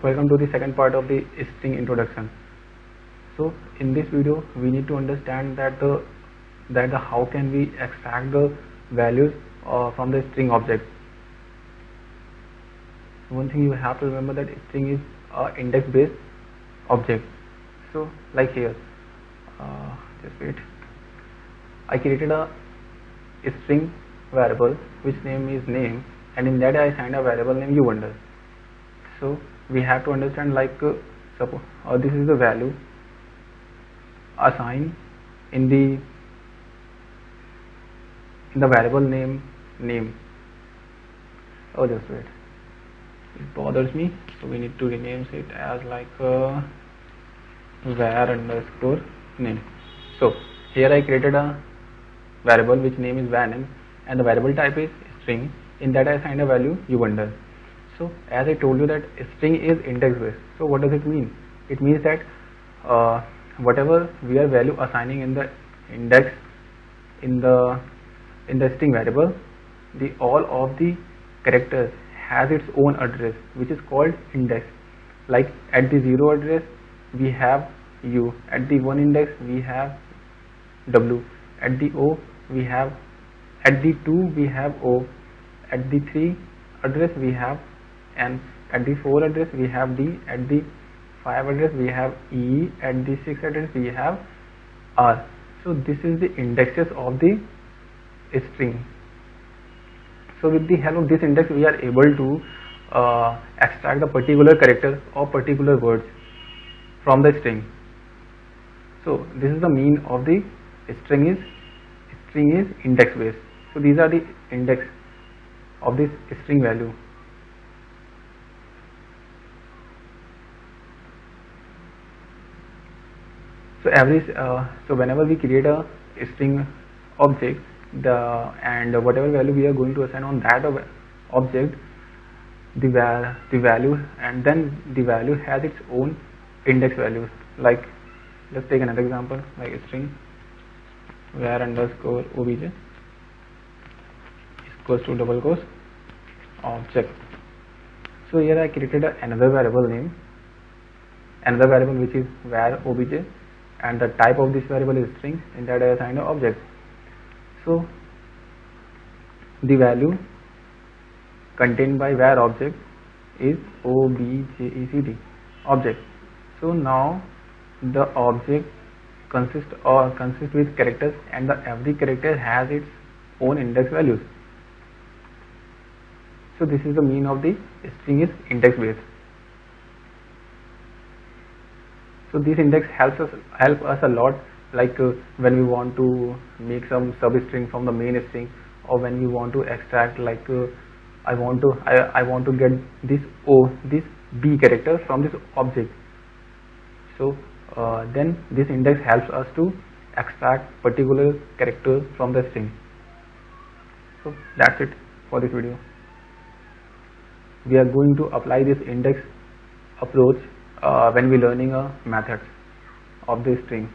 Welcome to the second part of the string introduction. So in this video we need to understand that how can we extract the values from the string object. One thing you have to remember that string is index based object. So like here, just wait, I created a string variable which name is name, and in that I assigned a variable name uWonder. So we have to understand, like suppose this is the value assigned in the variable name. Oh, just wait, it bothers me, so we need to rename it as like var underscore name. So here I created a variable which name is var_name, and the variable type is string. In that I assigned a value uWonder. So as I told you that string is index based. So what does it mean? It means that whatever we are value assigning in the index in the string variable, all of the characters has its own address which is called index. Like at the 0 address we have u, at the 1 index we have w, at the o we have, at the 2 we have o, at the 3 address we have n, at the 4 address we have d, at the 5 address we have e, at the 6 address we have r. So this is the indexes of the string. So with the help of this index we are able to extract the particular character or particular words from the string. So this is the mean of the string is index based. So these are the index of this string value. So whenever we create a string object, and whatever value we are going to assign on that object, the value, and then the value has its own index values. Like let's take another example, like string var underscore obj equals to double quotes object. So here I created another variable which is var obj, and the type of this variable is string. In that I assigned an object. So the value contained by var object is object object. So now the object consists with characters, and every character has its own index values. So this is the mean of the string is index based. So this index help us a lot, like when we want to make some substring from the main string, or when we want to extract, like I want to get this b character from this object. So then this index helps us to extract particular character from the string. So that's it for this video. We are going to apply this index approach when we learning a methods of this string.